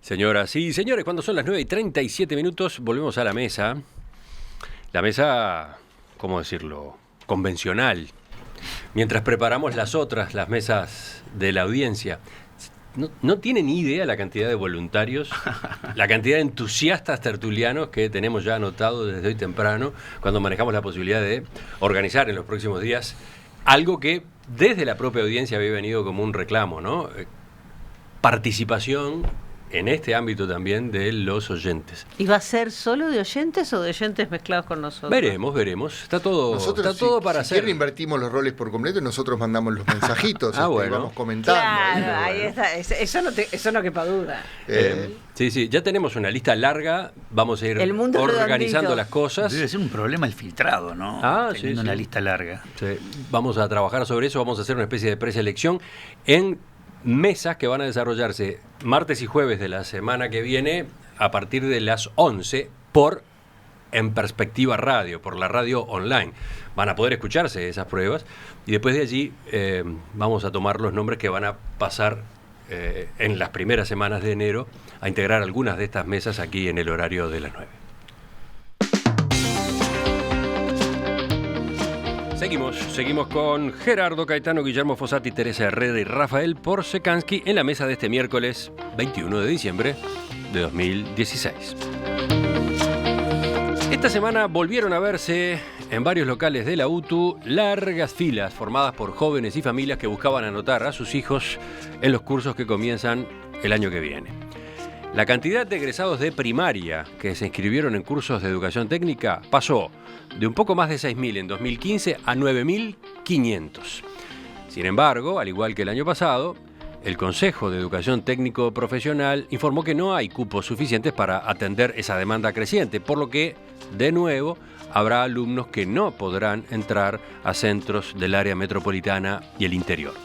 Señoras y señores, cuando son las 9:37, volvemos a la mesa. La mesa, ¿cómo decirlo?, convencional. Mientras preparamos las mesas de la audiencia. No tienen ni idea la cantidad de voluntarios, la cantidad de entusiastas tertulianos que tenemos ya anotado desde hoy temprano, cuando manejamos la posibilidad de organizar en los próximos días algo que desde la propia audiencia había venido como un reclamo, ¿no? Participación en este ámbito también de los oyentes. ¿Y va a ser solo de oyentes o de oyentes mezclados con nosotros? Veremos. Está todo para hacer. Si quieren, invertimos los roles por completo y nosotros mandamos los mensajitos. Bueno. Vamos comentando. Claro, ahí está. Eso no quepa duda. Sí, ya tenemos una lista larga. Vamos a ir organizando las cosas. Debe ser un problema el filtrado, ¿no? Teniendo una lista larga. Sí. Vamos a trabajar sobre eso. Vamos a hacer una especie de preselección en mesas que van a desarrollarse martes y jueves de la semana que viene a partir de las 11 En Perspectiva Radio, por la radio online. Van a poder escucharse esas pruebas y después de allí vamos a tomar los nombres que van a pasar en las primeras semanas de enero a integrar algunas de estas mesas aquí en el horario de las 9. Seguimos con Gerardo Caetano, Guillermo Fossati, Teresa Herrera y Rafael Porsekansky en la mesa de este miércoles 21 de diciembre de 2016. Esta semana volvieron a verse en varios locales de la UTU largas filas formadas por jóvenes y familias que buscaban anotar a sus hijos en los cursos que comienzan el año que viene. La cantidad de egresados de primaria que se inscribieron en cursos de educación técnica pasó de un poco más de 6.000 en 2015 a 9.500. Sin embargo, al igual que el año pasado, el Consejo de Educación Técnico Profesional informó que no hay cupos suficientes para atender esa demanda creciente, por lo que, de nuevo, habrá alumnos que no podrán entrar a centros del área metropolitana y el interior.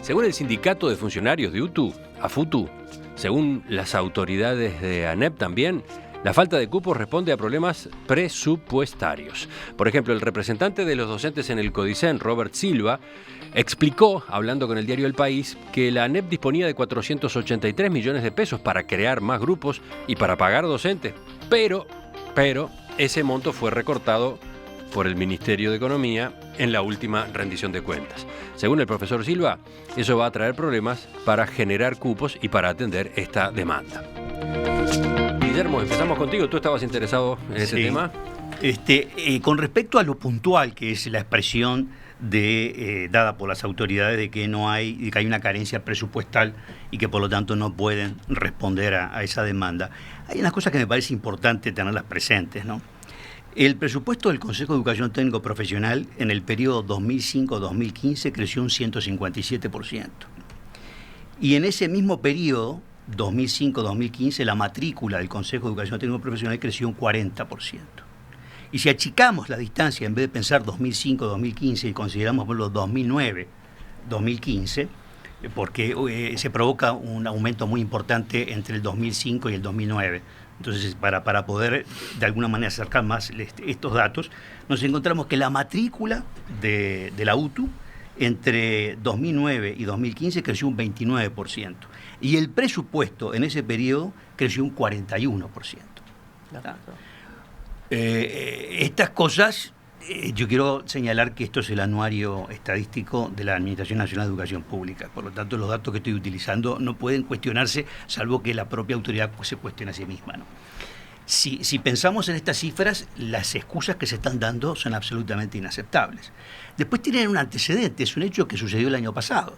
Según el Sindicato de Funcionarios de UTU, AFUTU, según las autoridades de ANEP también, la falta de cupos responde a problemas presupuestarios. Por ejemplo, el representante de los docentes en el CODICEN, Robert Silva, explicó, hablando con el diario El País, que la ANEP disponía de 483 millones de pesos para crear más grupos y para pagar docentes, pero ese monto fue recortado por el Ministerio de Economía en la última rendición de cuentas. Según el profesor Silva, eso va a traer problemas para generar cupos y para atender esta demanda. Guillermo, empezamos contigo. ¿Tú estabas interesado en ese tema? Con respecto a lo puntual, que es la expresión dada por las autoridades de que hay una carencia presupuestal y que por lo tanto no pueden responder a esa demanda, hay unas cosas que me parece importante tenerlas presentes, ¿no? El presupuesto del Consejo de Educación Técnico Profesional en el periodo 2005-2015 creció un 157%. Y en ese mismo periodo, 2005-2015, la matrícula del Consejo de Educación Técnico Profesional creció un 40%. Y si achicamos la distancia, en vez de pensar 2005-2015 y consideramos los 2009-2015, porque se provoca un aumento muy importante entre el 2005 y el 2009. Entonces, para poder de alguna manera acercar más estos datos, nos encontramos que la matrícula de la UTU entre 2009 y 2015 creció un 29%. Y el presupuesto en ese periodo creció un 41%. Estas cosas, yo quiero señalar que esto es el anuario estadístico de la Administración Nacional de Educación Pública. Por lo tanto, los datos que estoy utilizando no pueden cuestionarse, salvo que la propia autoridad se cuestione a sí misma, ¿no? Si pensamos en estas cifras, las excusas que se están dando son absolutamente inaceptables. Después tienen un antecedente, es un hecho que sucedió el año pasado,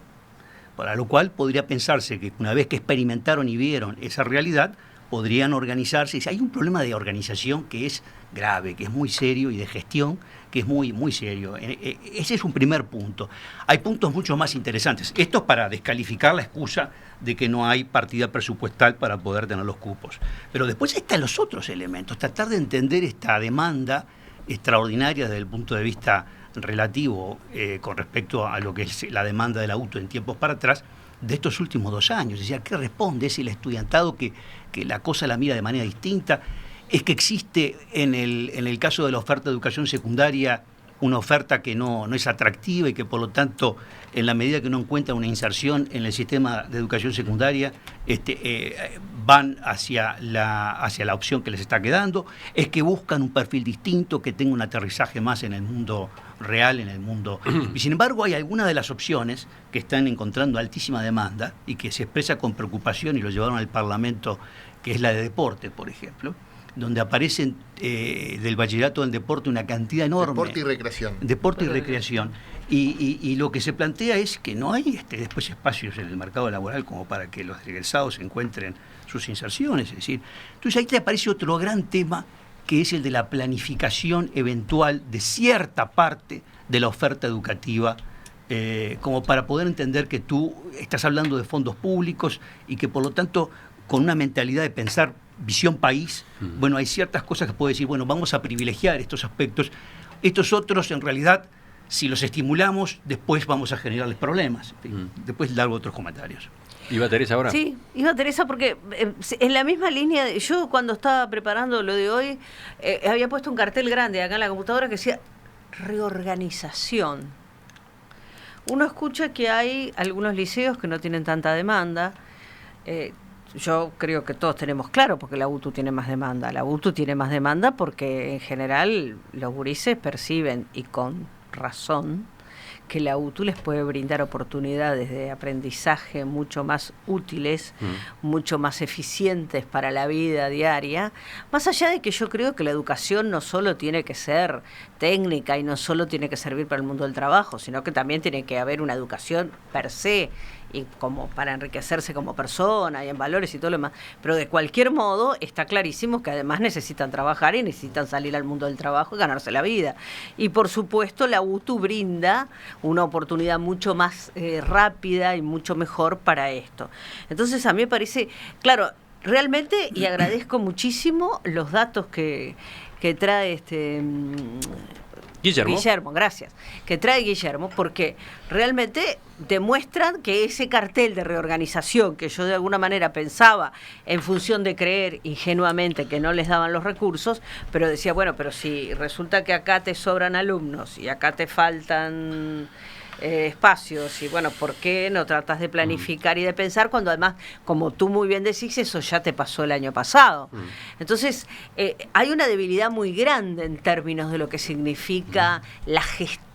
para lo cual podría pensarse que una vez que experimentaron y vieron esa realidad, podrían organizarse. Hay un problema de organización que es grave, que es muy serio, y de gestión que es muy, muy serio. Ese es un primer punto. Hay puntos mucho más interesantes. Esto es para descalificar la excusa de que no hay partida presupuestal para poder tener los cupos. Pero después están los otros elementos. Tratar de entender esta demanda extraordinaria desde el punto de vista relativo con respecto a lo que es la demanda de la UTU en tiempos para atrás, de estos últimos 2 años. Es decir, ¿qué responde? ¿Es el estudiantado que la cosa la mira de manera distinta? ¿Es que existe en el caso de la oferta de educación secundaria una oferta que no es atractiva y que por lo tanto, en la medida que no encuentra una inserción en el sistema de educación secundaria, van hacia la opción que les está quedando, es que buscan un perfil distinto, que tenga un aterrizaje más en el mundo real, en el mundo. Y sin embargo hay algunas de las opciones que están encontrando altísima demanda y que se expresa con preocupación, y lo llevaron al Parlamento, que es la de deporte, por ejemplo, donde aparecen del bachillerato en deporte una cantidad enorme. Deporte y recreación. Deporte y recreación. Y lo que se plantea es que no hay después espacios en el mercado laboral como para que los egresados encuentren sus inserciones. Es decir, entonces ahí te aparece otro gran tema, que es el de la planificación eventual de cierta parte de la oferta educativa, como para poder entender que tú estás hablando de fondos públicos y que por lo tanto con una mentalidad de pensar visión país, bueno, hay ciertas cosas que puedo decir, bueno, vamos a privilegiar estos aspectos. Estos otros, en realidad, si los estimulamos, después vamos a generarles problemas. Después largo otros comentarios. ¿Iba Teresa ahora? Sí, iba Teresa porque en la misma línea, yo cuando estaba preparando lo de hoy, había puesto un cartel grande acá en la computadora que decía reorganización. Uno escucha que hay algunos liceos que no tienen tanta demanda. Yo creo que todos tenemos claro porque la UTU tiene más demanda. La UTU tiene más demanda porque en general los gurises perciben, y con razón, que la UTU les puede brindar oportunidades de aprendizaje mucho más útiles, mucho más eficientes para la vida diaria, más allá de que yo creo que la educación no solo tiene que ser técnica y no solo tiene que servir para el mundo del trabajo, sino que también tiene que haber una educación per se, y como para enriquecerse como persona y en valores y todo lo demás, pero de cualquier modo está clarísimo que además necesitan trabajar y necesitan salir al mundo del trabajo y ganarse la vida. Y por supuesto la UTU brinda una oportunidad mucho más rápida y mucho mejor para esto. Entonces a mí me parece, claro, realmente, y agradezco muchísimo los datos que trae Guillermo, gracias. Que trae Guillermo, porque realmente demuestran que ese cartel de reorganización que yo de alguna manera pensaba en función de creer ingenuamente que no les daban los recursos, pero decía, bueno, pero si resulta que acá te sobran alumnos y acá te faltan espacios, y bueno, ¿por qué no tratas de planificar y de pensar cuando además, como tú muy bien decís, eso ya te pasó el año pasado? Entonces, hay una debilidad muy grande en términos de lo que significa la gestión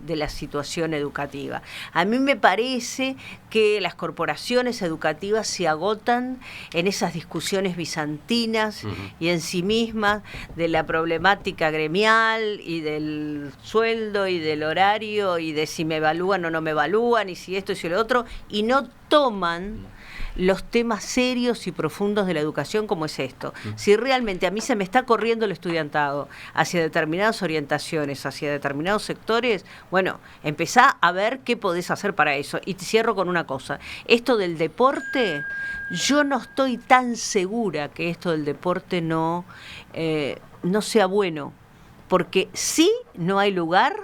de la situación educativa. A mí me parece que las corporaciones educativas se agotan en esas discusiones bizantinas y en sí mismas de la problemática gremial y del sueldo y del horario y de si me evalúan o no me evalúan y si esto y si lo otro, y no toman los temas serios y profundos de la educación como es esto. Si realmente a mí se me está corriendo el estudiantado hacia determinadas orientaciones, hacia determinados sectores, bueno, empezá a ver qué podés hacer para eso. Y te cierro con una cosa. Esto del deporte, yo no estoy tan segura que esto del deporte no sea bueno, porque sí no hay lugar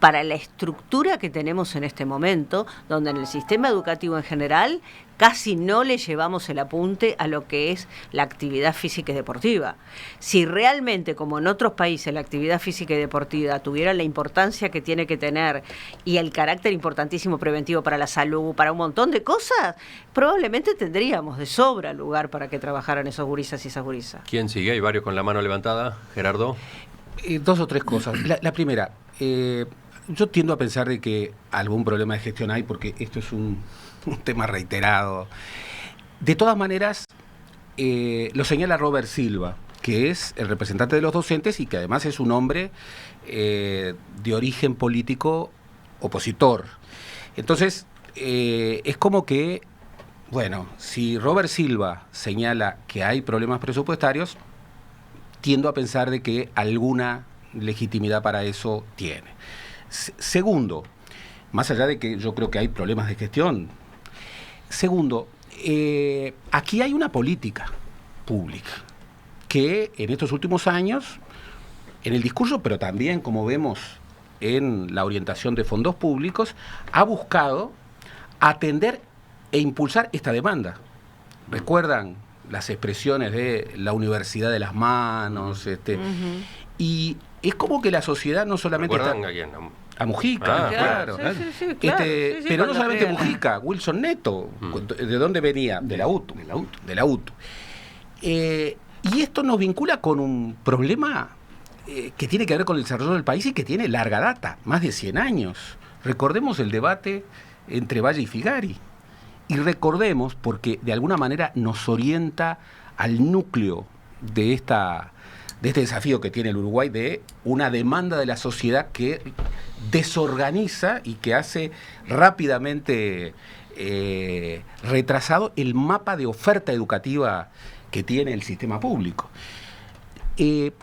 para la estructura que tenemos en este momento, donde en el sistema educativo en general casi no le llevamos el apunte a lo que es la actividad física y deportiva. Si realmente, como en otros países, la actividad física y deportiva tuviera la importancia que tiene que tener y el carácter importantísimo preventivo para la salud, para un montón de cosas, probablemente tendríamos de sobra lugar para que trabajaran esos gurisas y esas gurisas. ¿Quién sigue? Hay varios con la mano levantada. Gerardo. Dos o tres cosas. La primera, yo tiendo a pensar de que algún problema de gestión hay, porque esto es un tema reiterado. De todas maneras, lo señala Robert Silva, que es el representante de los docentes y que además es un hombre de origen político opositor. Entonces, es como que, bueno, si Robert Silva señala que hay problemas presupuestarios, tiendo a pensar de que alguna legitimidad para eso tiene. Segundo, más allá de que yo creo que hay problemas de gestión. Segundo, aquí hay una política pública que en estos últimos años, en el discurso, pero también, como vemos en la orientación de fondos públicos, ha buscado atender e impulsar esta demanda. ¿Recuerdan las expresiones de la universidad de las manos? Y es como que la sociedad no solamente ¿Recuerdan está... a quién? A Mujica, claro. Sí, sí, Pero no cuando solamente pega Mujica, Wilson Neto. ¿De dónde venía? De la UTU. De la UTU. Y esto nos vincula con un problema que tiene que ver con el desarrollo del país y que tiene larga data, más de 100 años. Recordemos el debate entre Valle y Figari. Y recordemos, porque de alguna manera nos orienta al núcleo de este desafío que tiene el Uruguay, de una demanda de la sociedad que desorganiza y que hace rápidamente retrasado el mapa de oferta educativa que tiene el sistema público.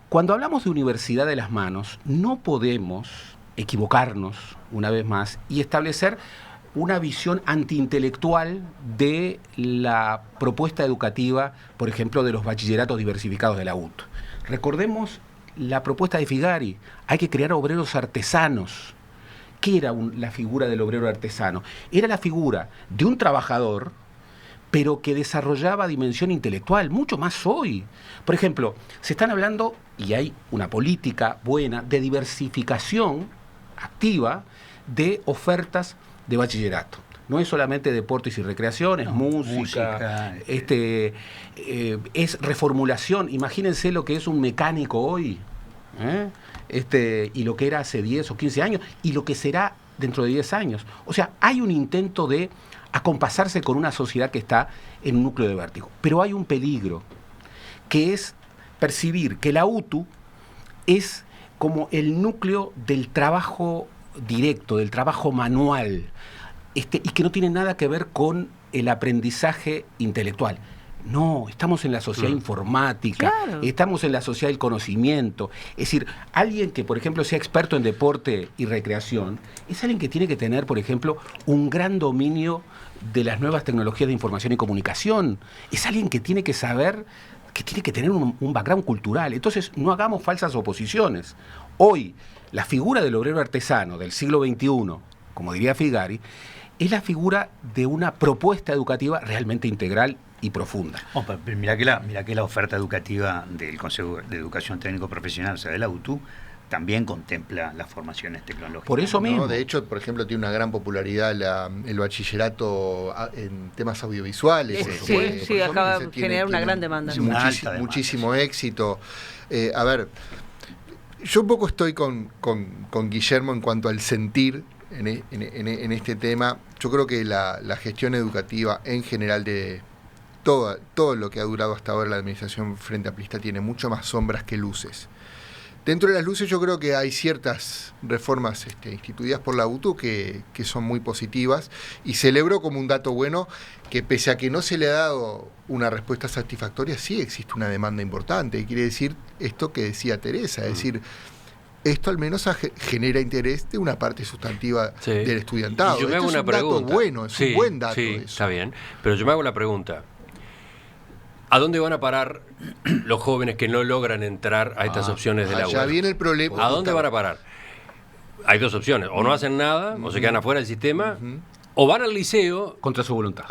Cuando hablamos de universidad de las manos, no podemos equivocarnos una vez más y establecer una visión antiintelectual de la propuesta educativa, por ejemplo, de los bachilleratos diversificados de la UTU. Recordemos la propuesta de Figari: hay que crear obreros artesanos. ¿Qué era la figura del obrero artesano? Era la figura de un trabajador, pero que desarrollaba dimensión intelectual, mucho más hoy. Por ejemplo, se están hablando, y hay una política buena, de diversificación activa de ofertas de bachillerato. No es solamente deportes y recreación, es música, es reformulación. Imagínense lo que es un mecánico hoy, y lo que era hace 10 o 15 años, y lo que será dentro de 10 años. O sea, hay un intento de acompasarse con una sociedad que está en un núcleo de vértigo. Pero hay un peligro, que es percibir que la UTU es como el núcleo del trabajo directo, del trabajo manual, y que no tiene nada que ver con el aprendizaje intelectual. No, estamos en la sociedad informática, claro. Estamos en la sociedad del conocimiento. Es decir, alguien que, por ejemplo, sea experto en deporte y recreación, es alguien que tiene que tener, por ejemplo, un gran dominio de las nuevas tecnologías de información y comunicación. Es alguien que tiene que saber, que tiene que tener un background cultural. Entonces, no hagamos falsas oposiciones. Hoy, la figura del obrero artesano del siglo XXI, como diría Figari, es la figura de una propuesta educativa realmente integral y profunda. Mirá que la oferta educativa del Consejo de Educación Técnico Profesional, o sea, de la UTU, también contempla las formaciones tecnológicas. Por eso mismo. No, de hecho, por ejemplo, tiene una gran popularidad el bachillerato en temas audiovisuales. Sí, acaba de generar una gran demanda. Muchísimo éxito. A ver, yo un poco estoy con Guillermo en cuanto al sentir en este tema. Yo creo que la gestión educativa en general de todo lo que ha durado hasta ahora la administración Frente Amplista tiene mucho más sombras que luces. Dentro de las luces yo creo que hay ciertas reformas instituidas por la UTU que son muy positivas, y celebro como un dato bueno que, pese a que no se le ha dado una respuesta satisfactoria, sí existe una demanda importante. Y quiere decir esto que decía Teresa, es decir, esto al menos genera interés de una parte sustantiva del estudiantado. Yo me hago una pregunta. Dato bueno, es un buen dato. Sí, eso. Está bien, pero yo me hago la pregunta: ¿a dónde van a parar los jóvenes que no logran entrar a estas opciones de la Ya UTU? viene el problema. ¿A dónde van a parar? Hay dos opciones: o no hacen nada, o se quedan afuera del sistema, o van al liceo contra su voluntad.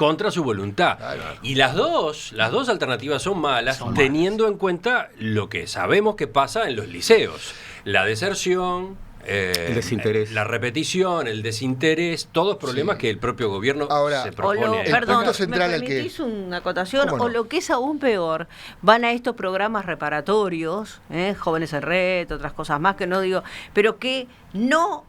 Claro. Y las dos alternativas son malas, teniendo en cuenta lo que sabemos que pasa en los liceos: la deserción, el desinterés, la repetición, el desinterés, todos problemas que el propio gobierno se propone. Punto central ¿me permitís una acotación? ¿Cómo no? O lo que es aún peor, van a estos programas reparatorios, Jóvenes en Red, otras cosas más que no digo, pero que no,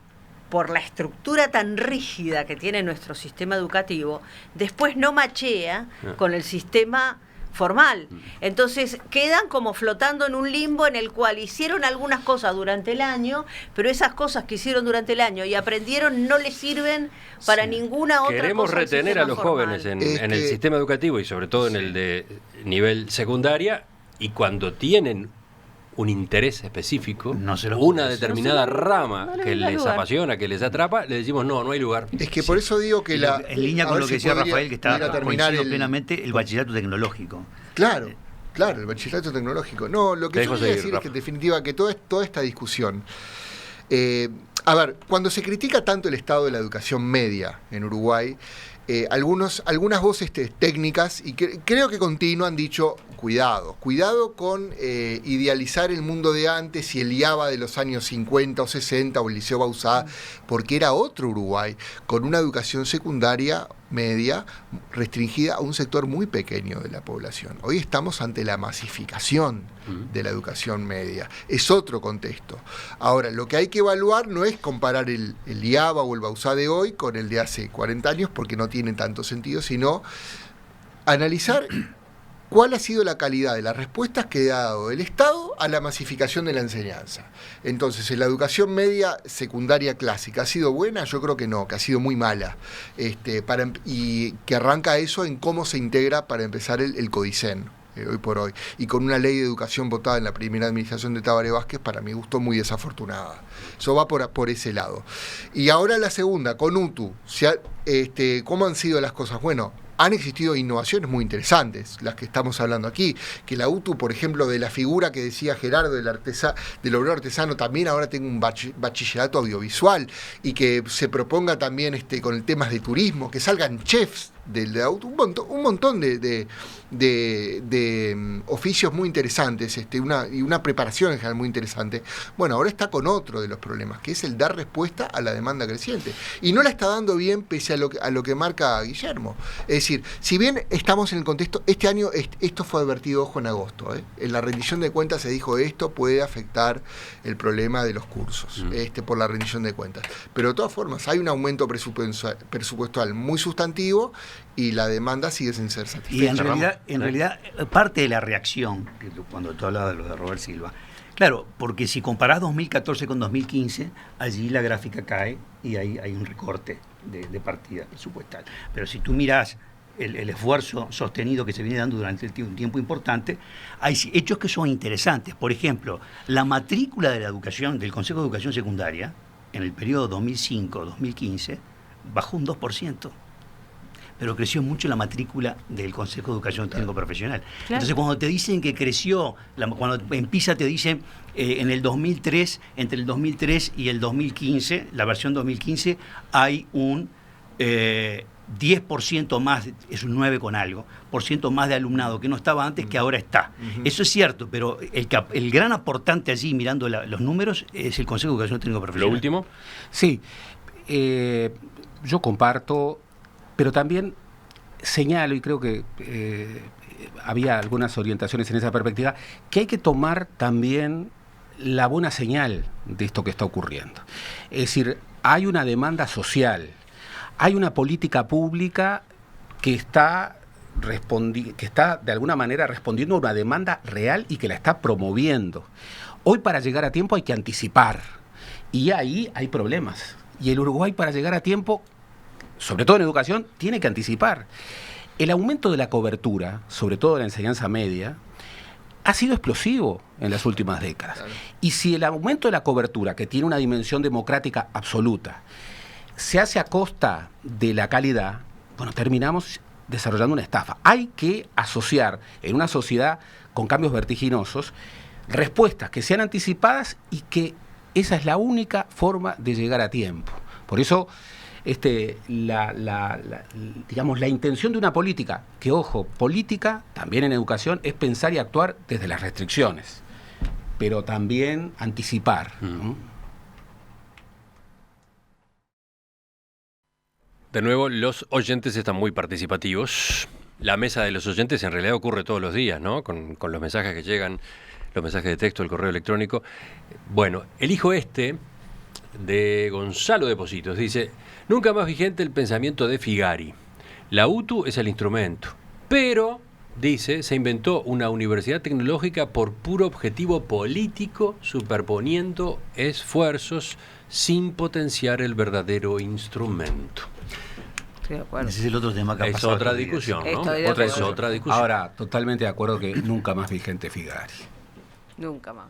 por la estructura tan rígida que tiene nuestro sistema educativo, después no machea con el sistema formal. Entonces quedan como flotando en un limbo en el cual hicieron algunas cosas durante el año, pero esas cosas que hicieron durante el año y aprendieron no les sirven para ninguna otra Queremos cosa. retener a los jóvenes en el sistema educativo, y sobre todo en el de nivel secundaria, y cuando tienen un interés específico, una determinada rama que les apasiona, que les atrapa, le decimos no hay lugar. Es que por eso digo que en línea con lo que decía Rafael, que está coincido plenamente, el bachillerato tecnológico. Claro, el bachillerato tecnológico. No, lo que yo quería decir es que en definitiva que toda esta discusión A ver, cuando se critica tanto el estado de la educación media en Uruguay, algunas voces técnicas, y creo que continuo, han dicho, cuidado con idealizar el mundo de antes y el IABA de los años 50 o 60 o el Liceo Bauzá, porque era otro Uruguay, con una educación secundaria media restringida a un sector muy pequeño de la población. Hoy estamos ante la masificación de la educación media. Es otro contexto. Ahora, lo que hay que evaluar no es comparar el IABA o el Bauzá de hoy con el de hace 40 años, porque no tiene tanto sentido, sino analizar cuál ha sido la calidad de las respuestas que ha dado el Estado a la masificación de la enseñanza. Entonces, ¿la educación media secundaria clásica ha sido buena? Yo creo que no, que ha sido muy mala. Y que arranca eso en cómo se integra, para empezar, el Codicen, hoy por hoy. Y con una ley de educación votada en la primera administración de Tabaré Vázquez, para mi gusto, muy desafortunada. Eso va por ese lado. Y ahora la segunda, con UTU. ¿Cómo han sido las cosas? Bueno, han existido innovaciones muy interesantes, las que estamos hablando aquí, que la UTU, por ejemplo, de la figura que decía Gerardo del obrero artesano, también ahora tenga un bachillerato audiovisual, y que se proponga también con el temas de turismo, que salgan chefs de la UTU, un montón de oficios muy interesantes, y una preparación en general muy interesante. Bueno, ahora está con otro de los problemas, que es el dar respuesta a la demanda creciente, y no la está dando bien pese a lo que marca Guillermo. Es decir, si bien estamos en el contexto, este año esto fue advertido, ojo, en agosto, en la rendición de cuentas se dijo, esto puede afectar el problema de los cursos, por la rendición de cuentas, pero de todas formas hay un aumento presupuestal muy sustantivo, y la demanda sigue sin ser satisfecha. Y en realidad parte de la reacción, cuando tú hablabas de lo de Robert Silva, claro, porque si comparás 2014 con 2015, allí la gráfica cae y hay un recorte de partida presupuestal. Pero si tú mirás el esfuerzo sostenido que se viene dando durante un tiempo importante, hay hechos que son interesantes. Por ejemplo, la matrícula de la educación, del Consejo de Educación Secundaria, en el periodo 2005-2015, bajó un 2%. Pero creció mucho la matrícula del Consejo de Educación Técnico Profesional. Claro. Entonces, cuando te dicen que creció, cuando en PISA te dicen en el 2003, entre el 2003 y el 2015, la versión 2015, hay un 10% más, es un 9 con algo, por ciento más de alumnado que no estaba antes, que ahora está. Eso es cierto, pero el gran aportante allí, mirando los números, es el Consejo de Educación Técnico Profesional. ¿Lo último? Sí, yo comparto, pero también señalo, y creo que había algunas orientaciones en esa perspectiva, que hay que tomar también la buena señal de esto que está ocurriendo. Es decir, hay una demanda social, hay una política pública que está de alguna manera respondiendo a una demanda real y que la está promoviendo. Hoy, para llegar a tiempo, hay que anticipar, y ahí hay problemas. Y el Uruguay, para llegar a tiempo, sobre todo en educación, tiene que anticipar. El aumento de la cobertura, sobre todo en la enseñanza media, ha sido explosivo en las últimas décadas. Claro. Y si el aumento de la cobertura, que tiene una dimensión democrática absoluta, se hace a costa de la calidad, bueno, terminamos desarrollando una estafa. Hay que asociar en una sociedad con cambios vertiginosos respuestas que sean anticipadas, y que esa es la única forma de llegar a tiempo. Por eso digamos, la intención de una política, que, ojo, política también en educación es pensar y actuar desde las restricciones, pero también anticipar. De nuevo, los oyentes están muy participativos. La mesa de los oyentes en realidad ocurre todos los días, ¿no? Con los mensajes que llegan, los mensajes de texto, el correo electrónico. Bueno, elijo de Gonzalo de Positos. Dice: nunca más vigente el pensamiento de Figari. La UTU es el instrumento, pero, dice, se inventó una universidad tecnológica por puro objetivo político, superponiendo esfuerzos sin potenciar el verdadero instrumento. Sí, bueno. Ese es el otro tema que ha es pasado. Otra discusión, ¿no? Otra discusión. Ahora, totalmente de acuerdo que nunca más vigente Figari. Nunca más.